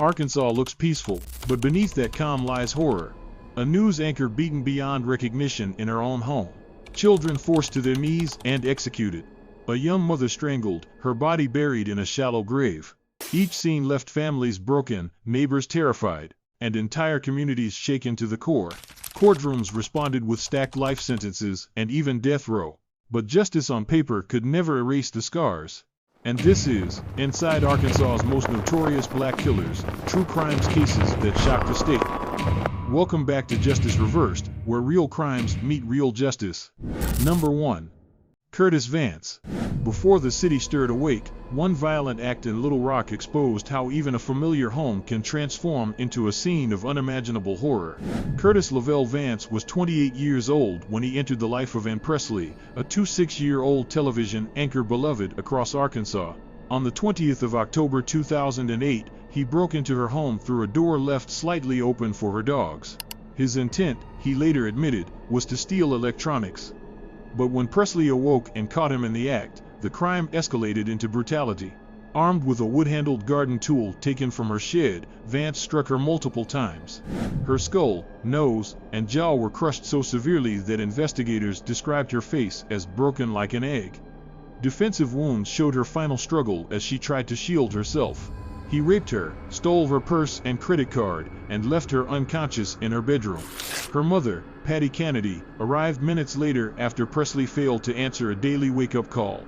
Arkansas looks peaceful, but beneath that calm lies horror. A news anchor beaten beyond recognition in her own home. Children forced to their knees and executed. A young mother strangled, her body buried in a shallow grave. Each scene left families broken, neighbors terrified, and entire communities shaken to the core. Courtrooms responded with stacked life sentences and even death row. But justice on paper could never erase the scars. And this is, inside Arkansas's most notorious black killers, true crimes cases that shock the state. Welcome back to Justice Reversed, where real crimes meet real justice. Number 1. Curtis Vance. Before the city stirred awake, one violent act in Little Rock exposed how even a familiar home can transform into a scene of unimaginable horror. Curtis Lavelle Vance was 28 years old when he entered the life of Ann Presley, a 26-year-old television anchor beloved across Arkansas. On the 20th of October 2008, he broke into her home through a door left slightly open for her dogs. His intent, he later admitted, was to steal electronics. But when Presley awoke and caught him in the act, the crime escalated into brutality. Armed with a wood-handled garden tool taken from her shed, Vance struck her multiple times. Her skull, nose, and jaw were crushed so severely that investigators described her face as broken like an egg. Defensive wounds showed her final struggle as she tried to shield herself. He raped her, stole her purse and credit card, and left her unconscious in her bedroom. Her mother, Patty Kennedy, arrived minutes later after Presley failed to answer a daily wake-up call.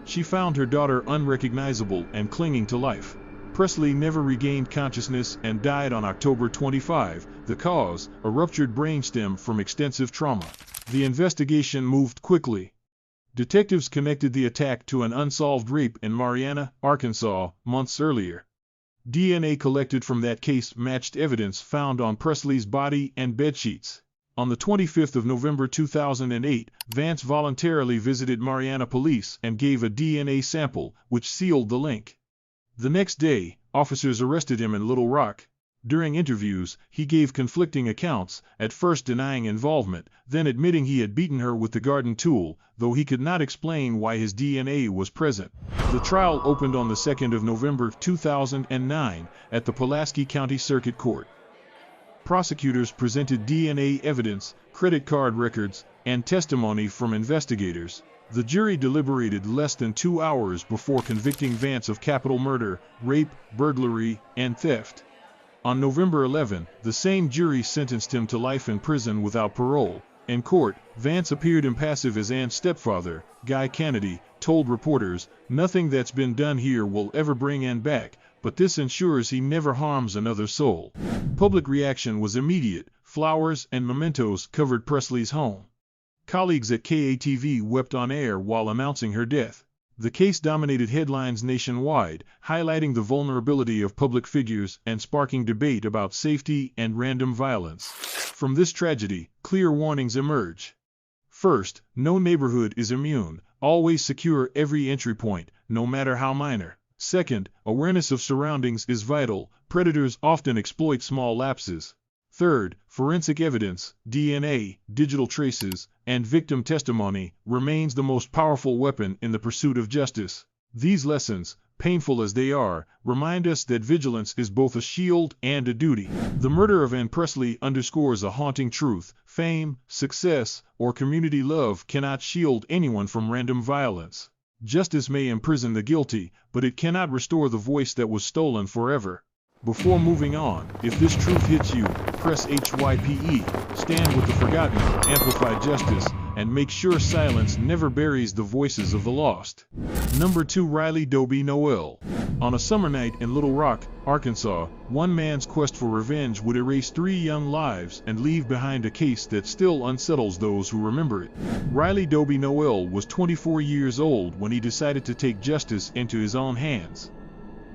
She found her daughter unrecognizable and clinging to life. Presley never regained consciousness and died on October 25, the cause, a ruptured brainstem from extensive trauma. The investigation moved quickly. Detectives connected the attack to an unsolved rape in Marianna, Arkansas, months earlier. DNA collected from that case matched evidence found on Presley's body and bedsheets. On the 25th of November 2008, Vance voluntarily visited Marianna police and gave a DNA sample, which sealed the link. The next day, officers arrested him in Little Rock. During interviews, he gave conflicting accounts, at first denying involvement, then admitting he had beaten her with the garden tool, though he could not explain why his DNA was present. The trial opened on the 2nd of November 2009 at the Pulaski County Circuit Court. Prosecutors presented DNA evidence, credit card records, and testimony from investigators. The jury deliberated less than 2 hours before convicting Vance of capital murder, rape, burglary, and theft. On November 11, the same jury sentenced him to life in prison without parole. In court, Vance appeared impassive as Ann's stepfather, Guy Kennedy, told reporters, "Nothing that's been done here will ever bring Ann back, but this ensures he never harms another soul." Public reaction was immediate. Flowers and mementos covered Presley's home. Colleagues at KATV wept on air while announcing her death. The case dominated headlines nationwide, highlighting the vulnerability of public figures and sparking debate about safety and random violence. From this tragedy, clear warnings emerge. First, no neighborhood is immune. Always secure every entry point, no matter how minor. Second, awareness of surroundings is vital. Predators often exploit small lapses. Third, forensic evidence, DNA, digital traces, and victim testimony remains the most powerful weapon in the pursuit of justice. These lessons, painful as they are, remind us that vigilance is both a shield and a duty. The murder of Ann Presley underscores a haunting truth: fame, success, or community love cannot shield anyone from random violence. Justice may imprison the guilty, but it cannot restore the voice that was stolen forever. Before moving on, if this truth hits you, press HYPE, stand with the forgotten, amplify justice, and make sure silence never buries the voices of the lost. Number 2. Riley Dobi Noel. On a summer night in Little Rock, Arkansas, one man's quest for revenge would erase 3 young lives and leave behind a case that still unsettles those who remember it. Riley Dobi Noel was 24 years old when he decided to take justice into his own hands.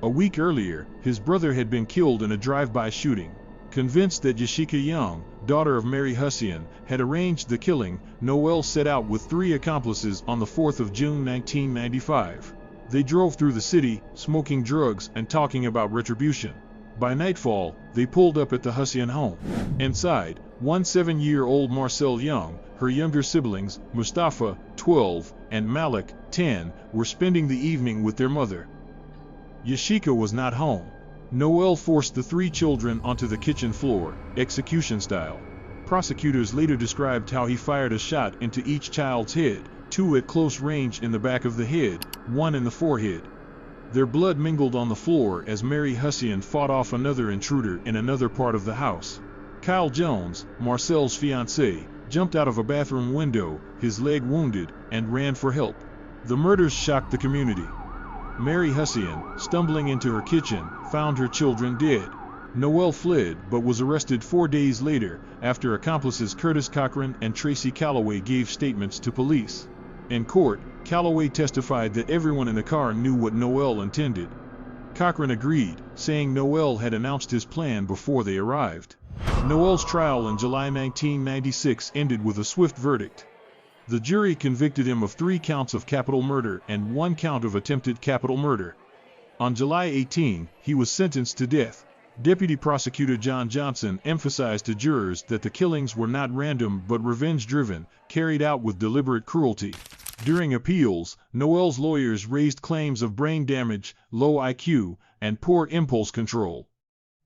A week earlier, his brother had been killed in a drive-by shooting. Convinced that Yashika Young, daughter of Mary Hussian, had arranged the killing, Noel set out with 3 accomplices on the 4th of June 1995. They drove through the city, smoking drugs and talking about retribution. By nightfall, they pulled up at the Hussian home. Inside, 7-year-old Marcel Young, her younger siblings, Mustafa, 12, and Malik, 10, were spending the evening with their mother. Yashika was not home. Noel forced the 3 children onto the kitchen floor, execution style. Prosecutors later described how he fired a shot into each child's head, 2 at close range in the back of the head, 1 in the forehead. Their blood mingled on the floor as Mary Hussian fought off another intruder in another part of the house. Kyle Jones, Marcel's fiancé, jumped out of a bathroom window, his leg wounded, and ran for help. The murders shocked the community. Mary Hussian, stumbling into her kitchen, found her children dead. Noel fled but was arrested 4 days later after accomplices Curtis Cochran and Tracy Calloway gave statements to police. In court, Calloway testified that everyone in the car knew what Noel intended. Cochran agreed, saying Noel had announced his plan before they arrived. Noel's trial in July 1996 ended with a swift verdict. The jury convicted him of 3 counts of capital murder and 1 count of attempted capital murder. On July 18, he was sentenced to death. Deputy Prosecutor John Johnson emphasized to jurors that the killings were not random but revenge-driven, carried out with deliberate cruelty. During appeals, Noel's lawyers raised claims of brain damage, low IQ, and poor impulse control.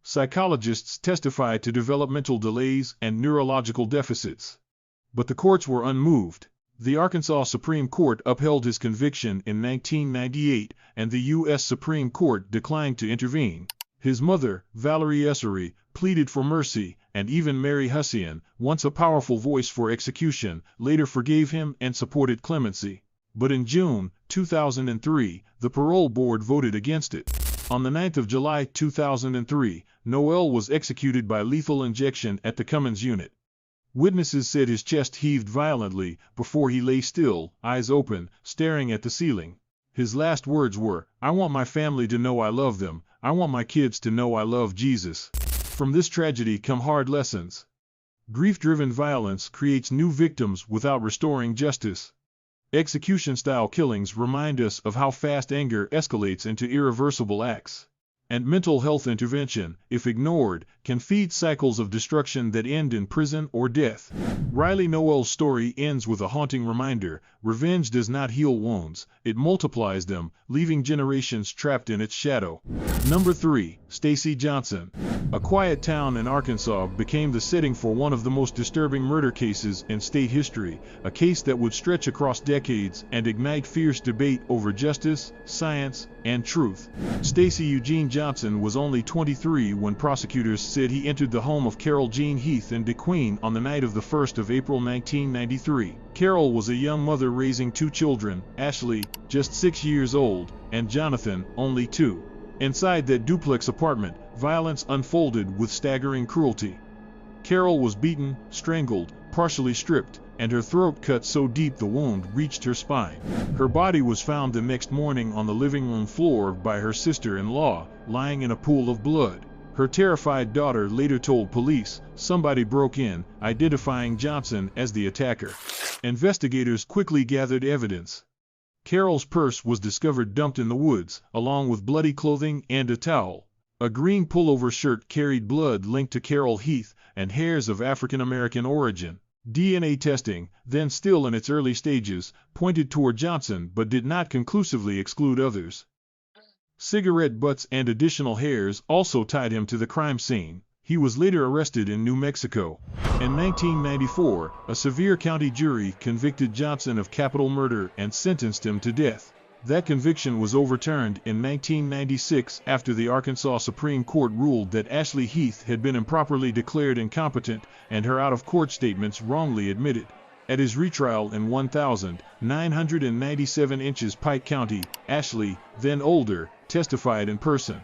Psychologists testified to developmental delays and neurological deficits. But the courts were unmoved. The Arkansas Supreme Court upheld his conviction in 1998, and the U.S. Supreme Court declined to intervene. His mother, Valerie Essery, pleaded for mercy, and even Mary Hussian, once a powerful voice for execution, later forgave him and supported clemency. But in June 2003, the parole board voted against it. On the 9th of July 2003, Noel was executed by lethal injection at the Cummins unit. Witnesses said his chest heaved violently before he lay still, eyes open, staring at the ceiling. His last words were, "I want my family to know I love them. I want my kids to know I love Jesus." From this tragedy come hard lessons. Grief-driven violence creates new victims without restoring justice. Execution-style killings remind us of how fast anger escalates into irreversible acts. And mental health intervention, if ignored, can feed cycles of destruction that end in prison or death. Riley Noel's story ends with a haunting reminder: revenge does not heal wounds, it multiplies them, leaving generations trapped in its shadow. Number 3. Stacey Johnson. A quiet town in Arkansas became the setting for one of the most disturbing murder cases in state history, a case that would stretch across decades and ignite fierce debate over justice, science, and truth. Stacey Eugene Johnson was only 23 when prosecutors said he entered the home of Carol Jean Heath in DeQueen on the night of the 1st of April 1993. Carol was a young mother raising 2 children, Ashley, just 6 years old, and Jonathan, only 2. Inside that duplex apartment, violence unfolded with staggering cruelty. Carol was beaten, strangled, partially stripped, and her throat cut so deep the wound reached her spine. Her body was found the next morning on the living room floor by her sister-in-law, lying in a pool of blood. Her terrified daughter later told police somebody broke in, identifying Johnson as the attacker. Investigators quickly gathered evidence. Carol's purse was discovered dumped in the woods, along with bloody clothing and a towel. A green pullover shirt carried blood linked to Carol Heath and hairs of African American origin. DNA testing, then still in its early stages, pointed toward Johnson but did not conclusively exclude others. Cigarette butts and additional hairs also tied him to the crime scene. He was later arrested in New Mexico. In 1994, a Sevier County jury convicted Johnson of capital murder and sentenced him to death. That conviction was overturned in 1996 after the Arkansas Supreme Court ruled that Ashley Heath had been improperly declared incompetent and her out-of-court statements wrongly admitted. At his retrial in 1997 inches Pike County, Ashley, then older, testified in person.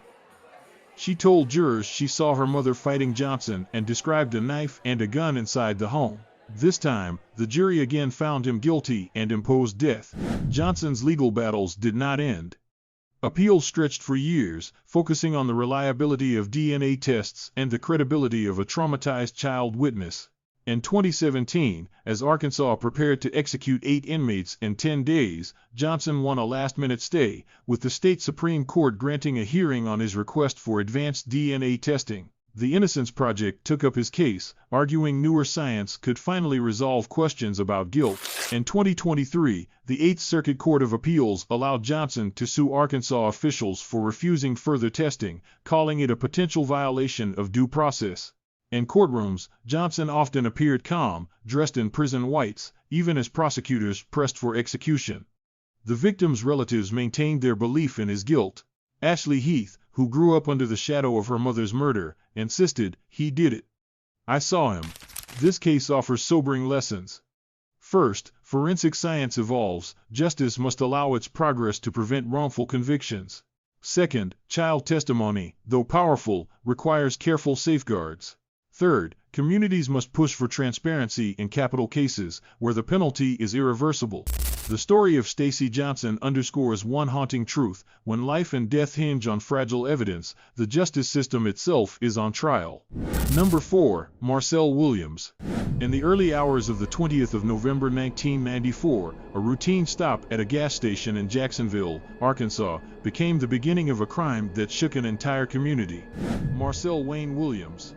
She told jurors she saw her mother fighting Johnson and described a knife and a gun inside the home. This time, the jury again found him guilty and imposed death. Johnson's legal battles did not end. Appeals stretched for years, focusing on the reliability of DNA tests and the credibility of a traumatized child witness. In 2017, as Arkansas prepared to execute 8 inmates in 10 days, Johnson won a last-minute stay, with the state Supreme Court granting a hearing on his request for advanced DNA testing. The Innocence Project took up his case, arguing newer science could finally resolve questions about guilt. In 2023, the 8th Circuit Court of Appeals allowed Johnson to sue Arkansas officials for refusing further testing, calling it a potential violation of due process. In courtrooms, Johnson often appeared calm, dressed in prison whites, even as prosecutors pressed for execution. The victims' relatives maintained their belief in his guilt. Ashley Heath, who grew up under the shadow of her mother's murder, insisted he did it. "I saw him." This case offers sobering lessons. First, forensic science evolves. Justice must allow its progress to prevent wrongful convictions. Second, child testimony, though powerful, requires careful safeguards. Third, communities must push for transparency in capital cases, where the penalty is irreversible. The story of Stacey Johnson underscores one haunting truth: when life and death hinge on fragile evidence, the justice system itself is on trial. Number 4. Marcel Williams. In the early hours of the 20th of November 1994, a routine stop at a gas station in Jacksonville, Arkansas, became the beginning of a crime that shook an entire community. Marcel Wayne Williams,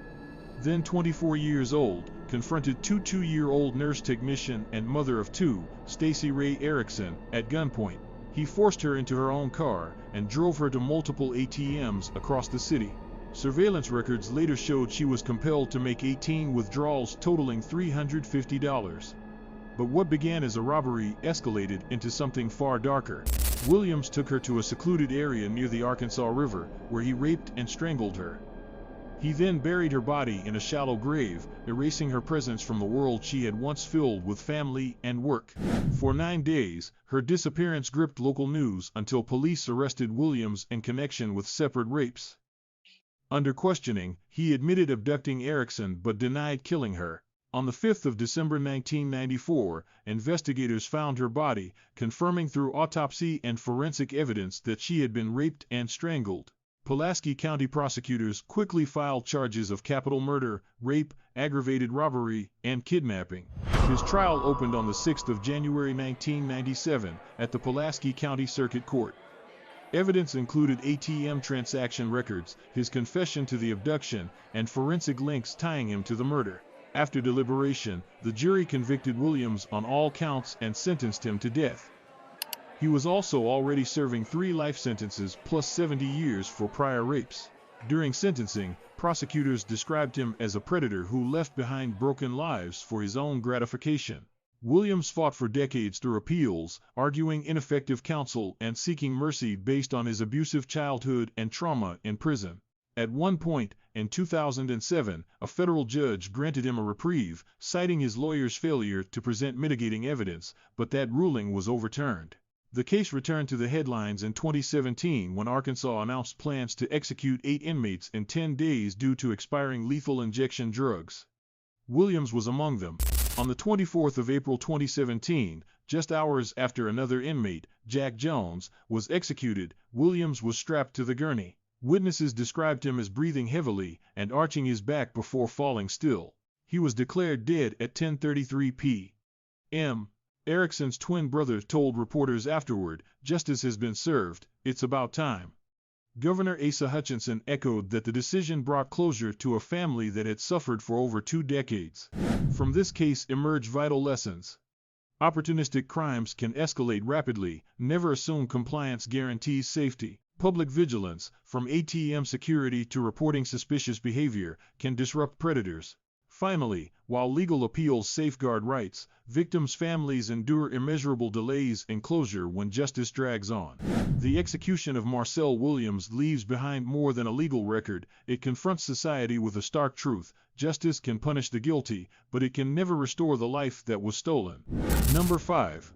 then 24 years old, confronted two-year-old nurse technician and mother of two, Stacey Ray Erickson, at gunpoint. He forced her into her own car and drove her to multiple ATMs across the city. Surveillance records later showed she was compelled to make 18 withdrawals totaling $350. But what began as a robbery escalated into something far darker. Williams took her to a secluded area near the Arkansas River, where he raped and strangled her. He then buried her body in a shallow grave, erasing her presence from the world she had once filled with family and work. For 9 days, her disappearance gripped local news until police arrested Williams in connection with separate rapes. Under questioning, he admitted abducting Erickson but denied killing her. On the 5th of December 1994, investigators found her body, confirming through autopsy and forensic evidence that she had been raped and strangled. Pulaski County prosecutors quickly filed charges of capital murder, rape, aggravated robbery, and kidnapping. His trial opened on the 6th of January 1997 at the Pulaski County Circuit Court. Evidence included ATM transaction records, his confession to the abduction, and forensic links tying him to the murder. After deliberation, the jury convicted Williams on all counts and sentenced him to death. He was also already serving 3 life sentences plus 70 years for prior rapes. During sentencing, prosecutors described him as a predator who left behind broken lives for his own gratification. Williams fought for decades through appeals, arguing ineffective counsel and seeking mercy based on his abusive childhood and trauma in prison. At one point, in 2007, a federal judge granted him a reprieve, citing his lawyer's failure to present mitigating evidence, but that ruling was overturned. The case returned to the headlines in 2017 when Arkansas announced plans to execute 8 inmates in 10 days due to expiring lethal injection drugs. Williams was among them. On the 24th of April 2017, just hours after another inmate, Jack Jones, was executed, Williams was strapped to the gurney. Witnesses described him as breathing heavily and arching his back before falling still. He was declared dead at 10:33 p.m. Erickson's twin brother told reporters afterward, "Justice has been served, it's about time." Governor Asa Hutchinson echoed that the decision brought closure to a family that had suffered for over 2 decades. From this case emerge vital lessons. Opportunistic crimes can escalate rapidly. Never assume compliance guarantees safety. Public vigilance, from ATM security to reporting suspicious behavior, can disrupt predators. Finally, while legal appeals safeguard rights, victims' families endure immeasurable delays in closure when justice drags on. The execution of Marcel Williams leaves behind more than a legal record. It confronts society with a stark truth: justice can punish the guilty, but it can never restore the life that was stolen. Number 5.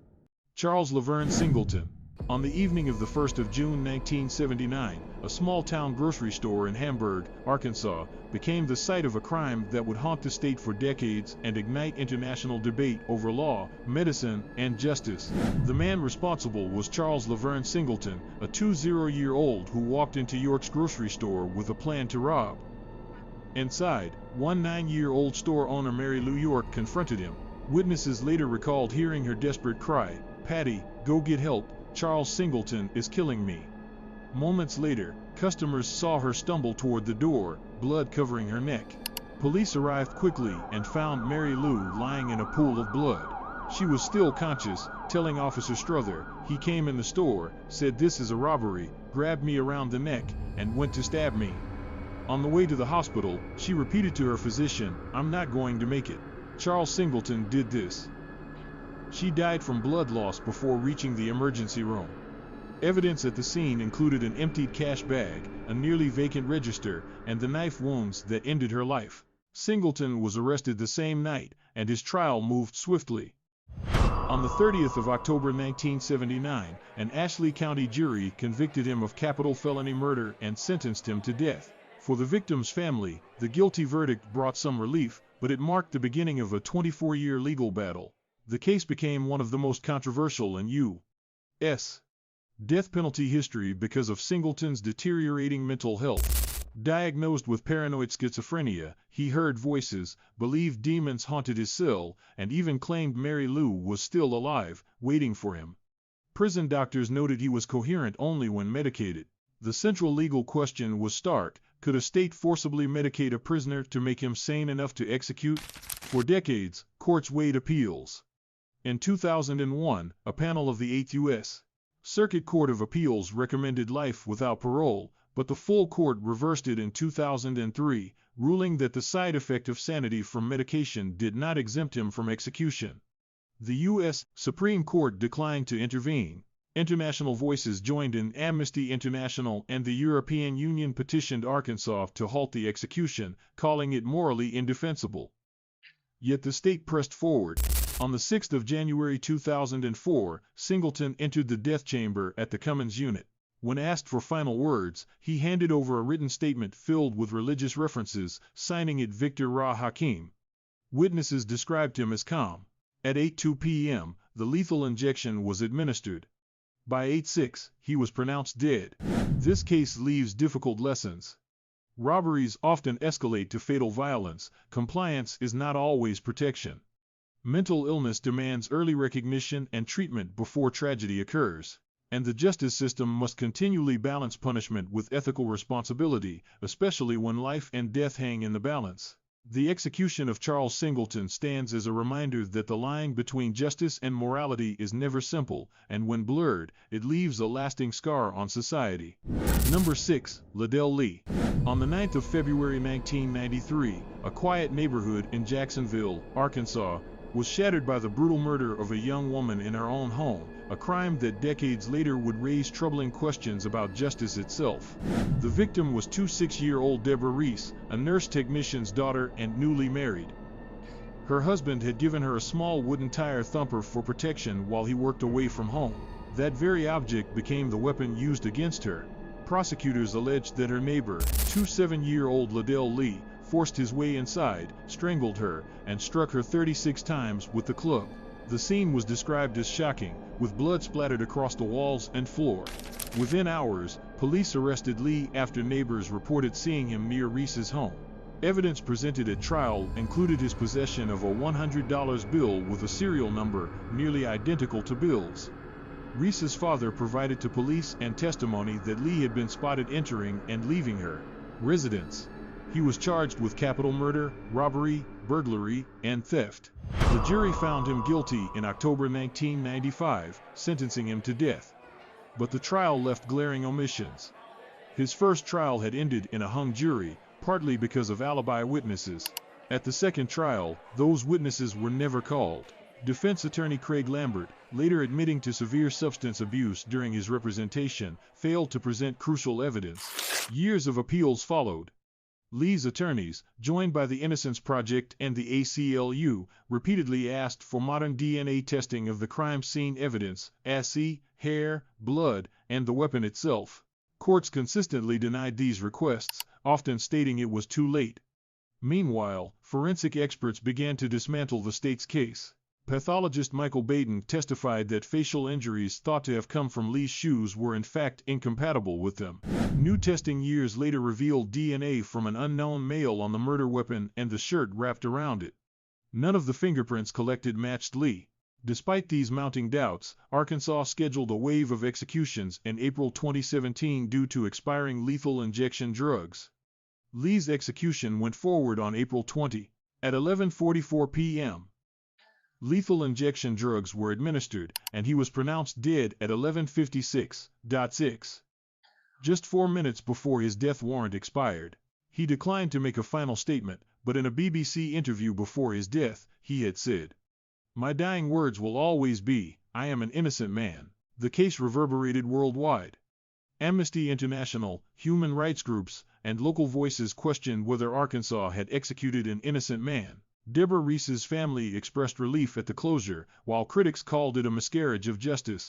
Charles Laverne Singleton. On the evening of the 1st of June 1979, a small-town grocery store in Hamburg, Arkansas, became the site of a crime that would haunt the state for decades and ignite international debate over law, medicine, and justice. The man responsible was Charles Laverne Singleton, a 20-year-old who walked into York's grocery store with a plan to rob. Inside, 9-year-old store owner Mary Lou York confronted him. Witnesses later recalled hearing her desperate cry, "Patty, go get help. Charles Singleton is killing me." Moments later, customers saw her stumble toward the door, blood covering her neck. Police arrived quickly and found Mary Lou lying in a pool of blood. She was still conscious, telling Officer Strother, "He came in the store, said this is a robbery, grabbed me around the neck, and went to stab me." On the way to the hospital, she repeated to her physician, "I'm not going to make it. Charles Singleton did this." She died from blood loss before reaching the emergency room. Evidence at the scene included an emptied cash bag, a nearly vacant register, and the knife wounds that ended her life. Singleton was arrested the same night, and his trial moved swiftly. On the 30th of October 1979, an Ashley County jury convicted him of capital felony murder and sentenced him to death. For the victim's family, the guilty verdict brought some relief, but it marked the beginning of a 24-year legal battle. The case became one of the most controversial in U.S. death penalty history because of Singleton's deteriorating mental health. Diagnosed with paranoid schizophrenia, he heard voices, believed demons haunted his cell, and even claimed Mary Lou was still alive, waiting for him. Prison doctors noted he was coherent only when medicated. The central legal question was stark: could a state forcibly medicate a prisoner to make him sane enough to execute? For decades, courts weighed appeals. In 2001, a panel of the 8th U.S. Circuit Court of Appeals recommended life without parole, but the full court reversed it in 2003, ruling that the side effect of sanity from medication did not exempt him from execution. The U.S. Supreme Court declined to intervene. International voices joined in. Amnesty International and the European Union petitioned Arkansas to halt the execution, calling it morally indefensible. Yet the state pressed forward. On the 6th of January 2004, Singleton entered the death chamber at the Cummins unit. When asked for final words, he handed over a written statement filled with religious references, signing it Victor Ra Hakim. Witnesses described him as calm. At 8:02 p.m., the lethal injection was administered. By 8:06, he was pronounced dead. This case leaves difficult lessons. Robberies often escalate to fatal violence. Compliance is not always protection. Mental illness demands early recognition and treatment before tragedy occurs. And the justice system must continually balance punishment with ethical responsibility, especially when life and death hang in the balance. The execution of Charles Singleton stands as a reminder that the line between justice and morality is never simple, and when blurred, it leaves a lasting scar on society. Number 6. Ledell Lee. On the 9th of February 1993, a quiet neighborhood in Jacksonville, Arkansas, was shattered by the brutal murder of a young woman in her own home, a crime that decades later would raise troubling questions about justice itself. The victim was 26-year-old Debra Reese, a nurse technician's daughter and newly married. Her husband had given her a small wooden tire thumper for protection while he worked away from home. That very object became the weapon used against her. Prosecutors alleged that her neighbor, 27-year-old Ledell Lee, forced his way inside, strangled her, and struck her 36 times with the club. The scene was described as shocking, with blood splattered across the walls and floor. Within hours, police arrested Lee after neighbors reported seeing him near Reese's home. Evidence presented at trial included his possession of a $100 bill with a serial number nearly identical to Bill's. Reese's father provided to police and testimony that Lee had been spotted entering and leaving her residence. He was charged with capital murder, robbery, burglary, and theft. The jury found him guilty in October 1995, sentencing him to death. But the trial left glaring omissions. His first trial had ended in a hung jury, partly because of alibi witnesses. At the second trial, those witnesses were never called. Defense attorney Craig Lambert, later admitting to severe substance abuse during his representation, failed to present crucial evidence. Years of appeals followed. Lee's attorneys, joined by the Innocence Project and the ACLU, repeatedly asked for modern DNA testing of the crime scene evidence, assay, hair, blood, and the weapon itself. Courts consistently denied these requests, often stating it was too late. Meanwhile, forensic experts began to dismantle the state's case. Pathologist Michael Baden testified that facial injuries thought to have come from Lee's shoes were in fact incompatible with them. New testing years later revealed DNA from an unknown male on the murder weapon and the shirt wrapped around it. None of the fingerprints collected matched Lee. Despite these mounting doubts, Arkansas scheduled a wave of executions in April 2017 due to expiring lethal injection drugs. Lee's execution went forward on April 20 at 11:44 p.m. Lethal injection drugs were administered, and he was pronounced dead at 11:56.6. Just 4 minutes before his death warrant expired. He declined to make a final statement, but in a BBC interview before his death, he had said, "My dying words will always be, I am an innocent man." The case reverberated worldwide. Amnesty International, human rights groups, and local voices questioned whether Arkansas had executed an innocent man. Debra Reese's family expressed relief at the closure, while critics called it a miscarriage of justice.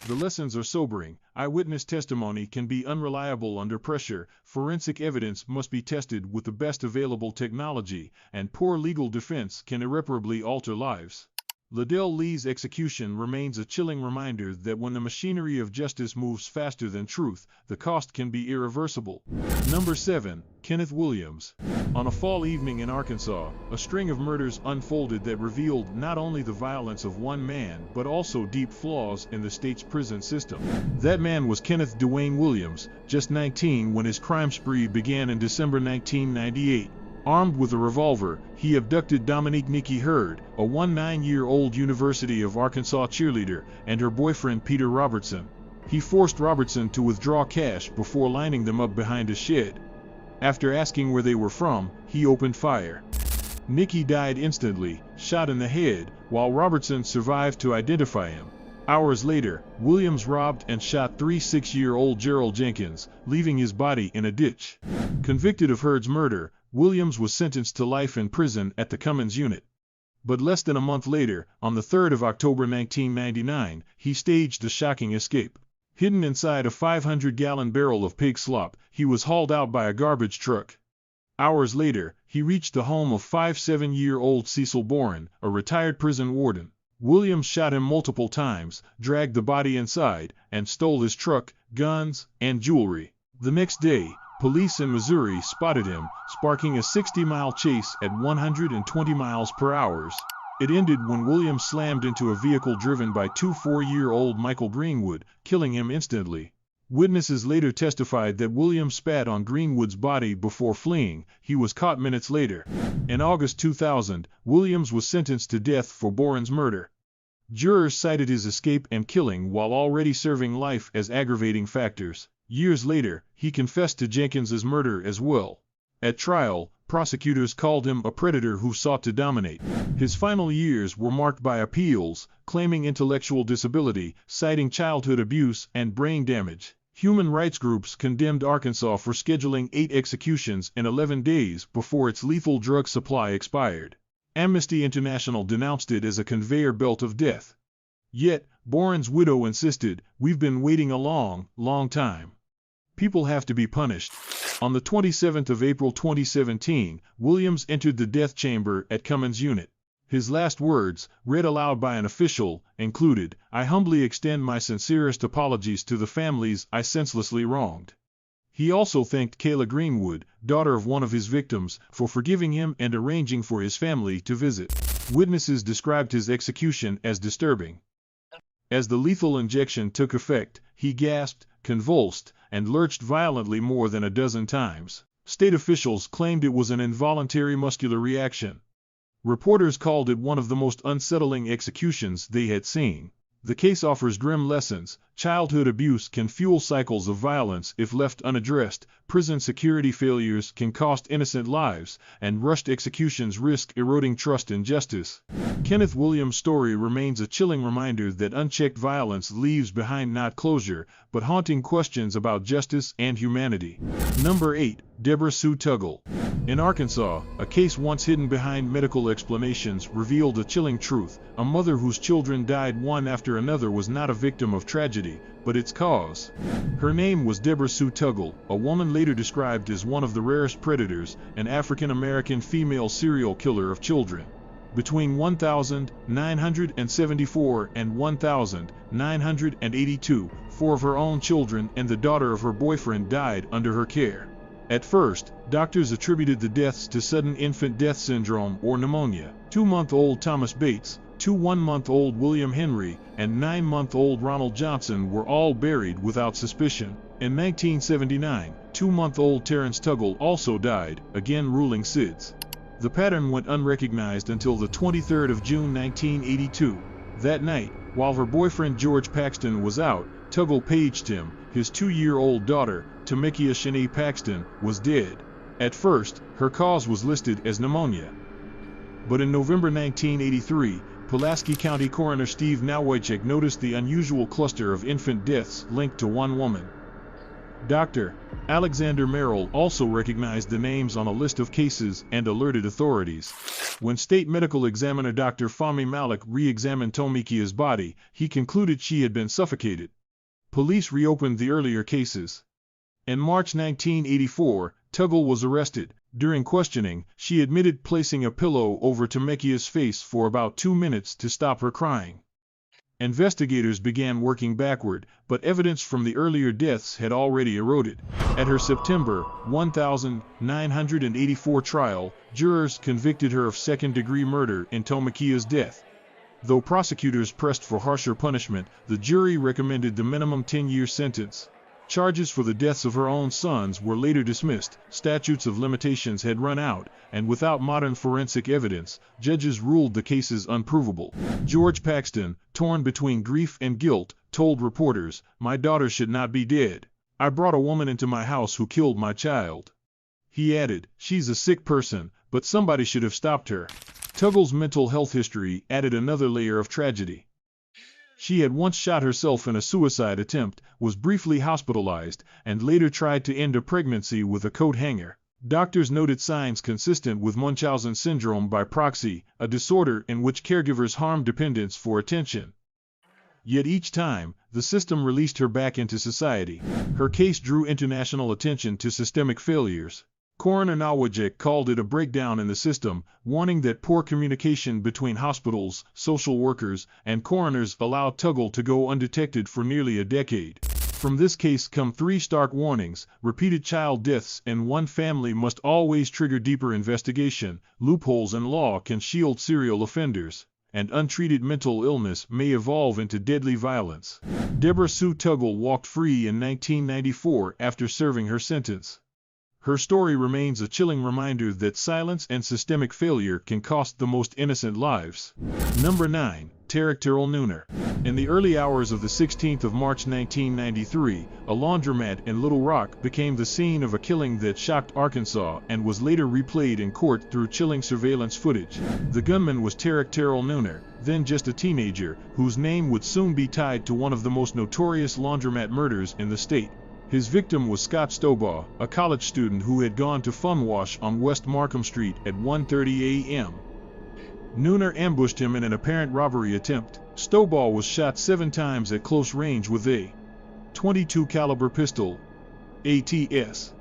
The lessons are sobering. Eyewitness testimony can be unreliable under pressure, forensic evidence must be tested with the best available technology, and poor legal defense can irreparably alter lives. Ledell Lee's execution remains a chilling reminder that when the machinery of justice moves faster than truth, the cost can be irreversible. Number 7. Kenneth Williams. On a fall evening in Arkansas, a string of murders unfolded that revealed not only the violence of one man but also deep flaws in the state's prison system. That man was Kenneth Dwayne Williams, just 19 when his crime spree began in December 1998. Armed with a revolver, he abducted Dominique Nikki Hurd, a 19-year-old University of Arkansas cheerleader, and her boyfriend Peter Robertson. He forced Robertson to withdraw cash before lining them up behind a shed. After asking where they were from, he opened fire. Nikki died instantly, shot in the head, while Robertson survived to identify him. Hours later, Williams robbed and shot 6-year-old Gerald Jenkins, leaving his body in a ditch. Convicted of Hurd's murder, Williams was sentenced to life in prison at the Cummins unit. But less than a month later, on the 3rd of October 1999, he staged a shocking escape. Hidden inside a 500-gallon barrel of pig slop, he was hauled out by a garbage truck. Hours later, he reached the home of 7-year-old Cecil Boren, a retired prison warden. Williams shot him multiple times, dragged the body inside, and stole his truck, guns, and jewelry. The next day, police in Missouri spotted him, sparking a 60-mile chase at 120 miles per hour. It ended when Williams slammed into a vehicle driven by 4-year-old Michael Greenwood, killing him instantly. Witnesses later testified that Williams spat on Greenwood's body before fleeing. He was caught minutes later. In August 2000, Williams was sentenced to death for Boren's murder. Jurors cited his escape and killing while already serving life as aggravating factors. Years later, he confessed to Jenkins's murder as well. At trial, prosecutors called him a predator who sought to dominate. His final years were marked by appeals, claiming intellectual disability, citing childhood abuse and brain damage. Human rights groups condemned Arkansas for scheduling 8 executions in 11 days before its lethal drug supply expired. Amnesty International denounced it as a conveyor belt of death. Yet, Boren's widow insisted, "We've been waiting a long, long time. People have to be punished." On the 27th of April 2017, Williams entered the death chamber at Cummins Unit. His last words, read aloud by an official, included, "I humbly extend my sincerest apologies to the families I senselessly wronged." He also thanked Kayla Greenwood, daughter of one of his victims, for forgiving him and arranging for his family to visit. Witnesses described his execution as disturbing. As the lethal injection took effect, he gasped, convulsed, and lurched violently more than a dozen times. State officials claimed it was an involuntary muscular reaction. Reporters called it one of the most unsettling executions they had seen. The case offers grim lessons. Childhood abuse can fuel cycles of violence if left unaddressed, prison security failures can cost innocent lives, and rushed executions risk eroding trust in justice. Kenneth Williams' story remains a chilling reminder that unchecked violence leaves behind not closure, but haunting questions about justice and humanity. Number 8. Debra Sue Tuggle. In Arkansas, a case once hidden behind medical explanations revealed a chilling truth. A mother whose children died one after another was not a victim of tragedy, but its cause. Her name was Debra Sue Tuggle, a woman later described as one of the rarest predators, an African-American female serial killer of children. Between 1974 and 1982, 4 of her own children and the daughter of her boyfriend died under her care. At first, doctors attributed the deaths to sudden infant death syndrome or pneumonia. 2-month-old Thomas Bates, 2 one-month-old William Henry and 9-month-old Ronald Johnson were all buried without suspicion. In 1979, 2-month-old Terrence Tuggle also died, again ruling SIDS. The pattern went unrecognized until the 23rd of June 1982. That night, while her boyfriend George Paxton was out, Tuggle paged him. His 2-year-old daughter, Tamekia Shanae Paxton, was dead. At first, her cause was listed as pneumonia. But in November 1983, Pulaski County Coroner Steve Nowicek noticed the unusual cluster of infant deaths linked to one woman. Dr. Alexander Merrill also recognized the names on a list of cases and alerted authorities. When State Medical Examiner Dr. Fahmy Malik re-examined Tamekia's body, he concluded she had been suffocated. Police reopened the earlier cases. In March 1984, Tuggle was arrested. During questioning, she admitted placing a pillow over Tamekia's face for about 2 minutes to stop her crying. Investigators began working backward, but evidence from the earlier deaths had already eroded. At her September 1984 trial, jurors convicted her of second-degree murder in Tamekia's death. Though prosecutors pressed for harsher punishment, the jury recommended the minimum 10-year sentence. Charges for the deaths of her own sons were later dismissed. Statutes of limitations had run out, and without modern forensic evidence, judges ruled the cases unprovable. George Paxton, torn between grief and guilt, told reporters, "My daughter should not be dead. I brought a woman into my house who killed my child." He added, "She's a sick person, but somebody should have stopped her." Tuggle's mental health history added another layer of tragedy. She had once shot herself in a suicide attempt, was briefly hospitalized, and later tried to end a pregnancy with a coat hanger. Doctors noted signs consistent with Munchausen syndrome by proxy, a disorder in which caregivers harm dependents for attention. Yet each time, the system released her back into society. Her case drew international attention to systemic failures. Coroner Nowicek called it a breakdown in the system, warning that poor communication between hospitals, social workers, and coroners allowed Tuggle to go undetected for nearly a decade. From this case come 3 stark warnings: repeated child deaths in one family must always trigger deeper investigation, loopholes in law can shield serial offenders, and untreated mental illness may evolve into deadly violence. Debra Sue Tuggle walked free in 1994 after serving her sentence. Her story remains a chilling reminder that silence and systemic failure can cost the most innocent lives. Number 9. Terrick Terrell Nooner. In the early hours of the 16th of March 1993, a laundromat in Little Rock became the scene of a killing that shocked Arkansas and was later replayed in court through chilling surveillance footage. The gunman was Terrick Terrell Nooner, then just a teenager, whose name would soon be tied to one of the most notorious laundromat murders in the state. His victim was Scott Stobaugh, a college student who had gone to Funwash on West Markham Street at 1:30 a.m. Nooner ambushed him in an apparent robbery attempt. Stobaugh was shot 7 times at close range with a .22 caliber pistol, ATS.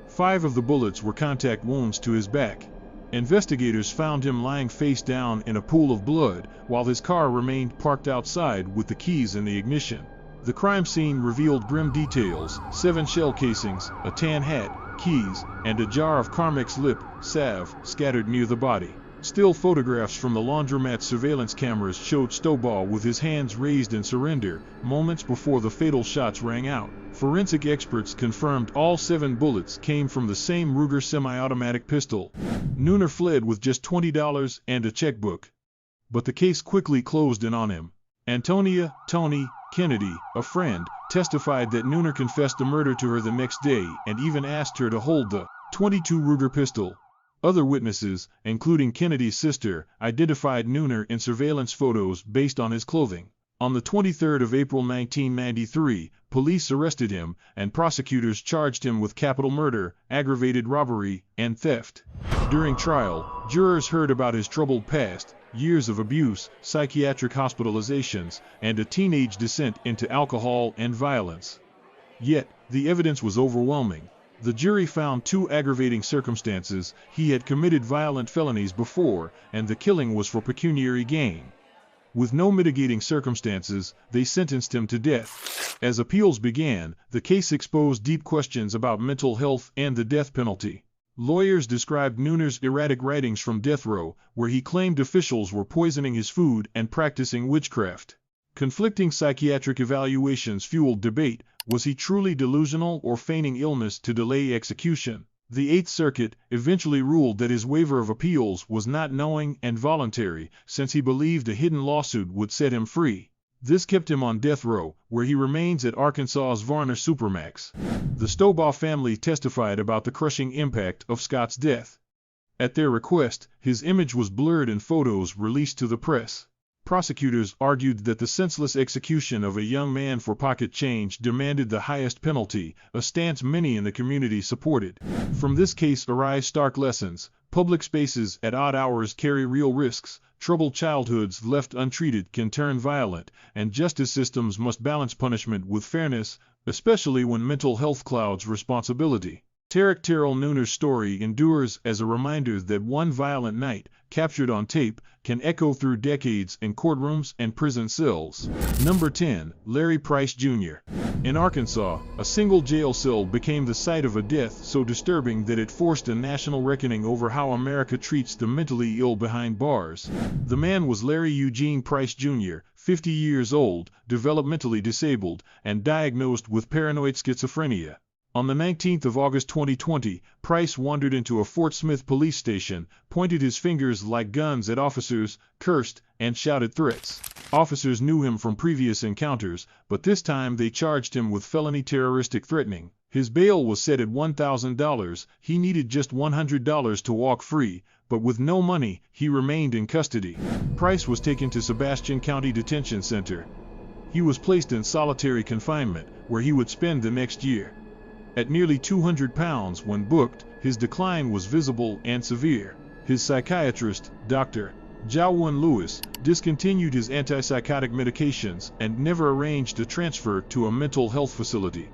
5 of the bullets were contact wounds to his back. Investigators found him lying face down in a pool of blood, while his car remained parked outside with the keys in the ignition. The crime scene revealed grim details: 7 shell casings, a tan hat, keys, and a jar of Carmex lip salve scattered near the body. Still photographs from the laundromat surveillance cameras showed Stobaugh with his hands raised in surrender, moments before the fatal shots rang out. Forensic experts confirmed all 7 bullets came from the same Ruger semi-automatic pistol. Nooner fled with just $20 and a checkbook. But the case quickly closed in on him. Antonia "Tony" Kennedy, a friend, testified that Nooner confessed the murder to her the next day and even asked her to hold the .22 Ruger pistol. Other witnesses, including Kennedy's sister, identified Nooner in surveillance photos based on his clothing. On the 23rd of April 1993, police arrested him, and prosecutors charged him with capital murder, aggravated robbery, and theft. During trial, jurors heard about his troubled past, years of abuse, psychiatric hospitalizations, and a teenage descent into alcohol and violence. Yet, the evidence was overwhelming. The jury found 2 aggravating circumstances: he had committed violent felonies before, and the killing was for pecuniary gain. With no mitigating circumstances, they sentenced him to death. As appeals began, the case exposed deep questions about mental health and the death penalty. Lawyers described Nooner's erratic writings from death row, where he claimed officials were poisoning his food and practicing witchcraft. Conflicting psychiatric evaluations fueled debate. Was he truly delusional or feigning illness to delay execution? The Eighth Circuit eventually ruled that his waiver of appeals was not knowing and voluntary, since he believed a hidden lawsuit would set him free. This kept him on death row, where he remains at Arkansas's Varner Supermax. The Stobaugh family testified about the crushing impact of Scott's death. At their request, his image was blurred in photos released to the press. Prosecutors argued that the senseless execution of a young man for pocket change demanded the highest penalty, a stance many in the community supported. From this case arise stark lessons. Public spaces at odd hours carry real risks. Troubled childhoods left untreated can turn violent, and justice systems must balance punishment with fairness, especially when mental health clouds responsibility. Terrell Nooner's story endures as a reminder that one violent night, captured on tape, can echo through decades in courtrooms and prison cells. Number 10. Larry Price Jr. In Arkansas, a single jail cell became the site of a death so disturbing that it forced a national reckoning over how America treats the mentally ill behind bars. The man was Larry Eugene Price Jr., 50 years old, developmentally disabled, and diagnosed with paranoid schizophrenia. On the 19th of August 2020, Price wandered into a Fort Smith police station, pointed his fingers like guns at officers, cursed, and shouted threats. Officers knew him from previous encounters, but this time they charged him with felony terroristic threatening. His bail was set at $1,000. He needed just $100 to walk free, but with no money, he remained in custody. Price was taken to Sebastian County Detention Center. He was placed in solitary confinement, where he would spend the next year. At nearly 200 pounds when booked, his decline was visible and severe. His psychiatrist, Dr. Jawun Lewis, discontinued his antipsychotic medications and never arranged a transfer to a mental health facility.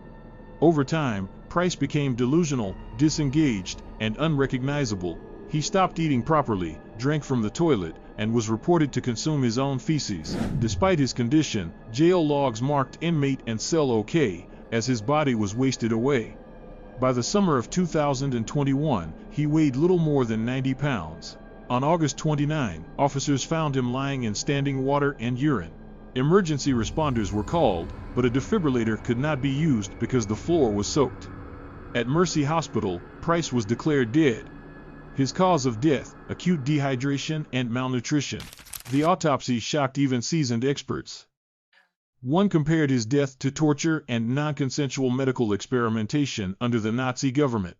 Over time, Price became delusional, disengaged, and unrecognizable. He stopped eating properly, drank from the toilet, and was reported to consume his own feces. Despite his condition, jail logs marked inmate and cell OK, as his body was wasted away. By the summer of 2021, he weighed little more than 90 pounds. On August 29, officers found him lying in standing water and urine. Emergency responders were called, but a defibrillator could not be used because the floor was soaked. At Mercy Hospital, Price was declared dead. His cause of death, acute dehydration and malnutrition. The autopsy shocked even seasoned experts. One compared his death to torture and non-consensual medical experimentation under the Nazi government.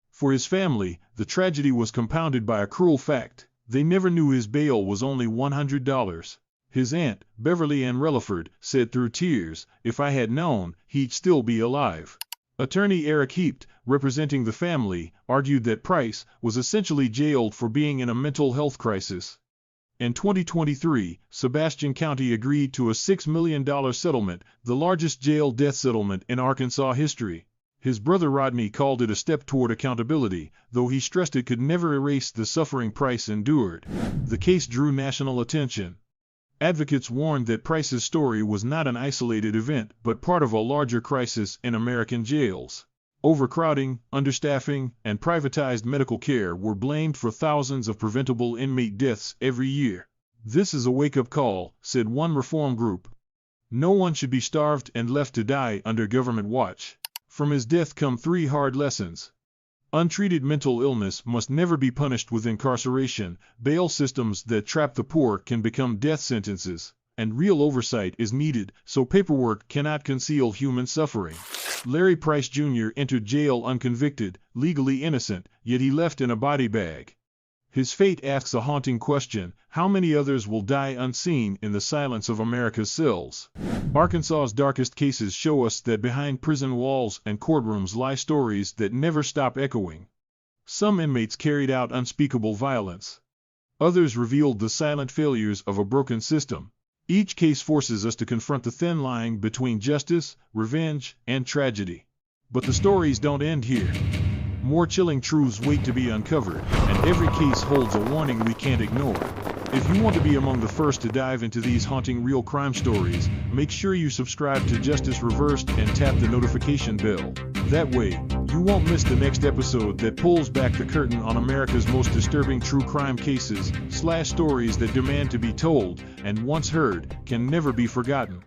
For his family, the tragedy was compounded by a cruel fact. They never knew his bail was only $100. His aunt, Beverly Ann Relaford, said through tears, "If I had known, he'd still be alive." Attorney Eric Heapt, representing the family, argued that Price was essentially jailed for being in a mental health crisis. In 2023, Sebastian County agreed to a $6 million settlement, the largest jail death settlement in Arkansas history. His brother Rodney called it a step toward accountability, though he stressed it could never erase the suffering Price endured. The case drew national attention. Advocates warned that Price's story was not an isolated event, but part of a larger crisis in American jails. Overcrowding, understaffing, and privatized medical care were blamed for thousands of preventable inmate deaths every year. "This is a wake-up call," said one reform group. "No one should be starved and left to die under government watch." From his death come 3 hard lessons. Untreated mental illness must never be punished with incarceration. Bail systems that trap the poor can become death sentences. And real oversight is needed, so paperwork cannot conceal human suffering. Larry Price Jr. entered jail unconvicted, legally innocent, yet he left in a body bag. His fate asks a haunting question: how many others will die unseen in the silence of America's cells? Arkansas's darkest cases show us that behind prison walls and courtrooms lie stories that never stop echoing. Some inmates carried out unspeakable violence. Others revealed the silent failures of a broken system. Each case forces us to confront the thin line between justice, revenge, and tragedy. But the stories don't end here. More chilling truths wait to be uncovered, and every case holds a warning we can't ignore. If you want to be among the first to dive into these haunting real crime stories, make sure you subscribe to Justice Reversed and tap the notification bell. That way, You won't miss the next episode that pulls back the curtain on America's most disturbing true crime cases / stories that demand to be told, and once heard, can never be forgotten.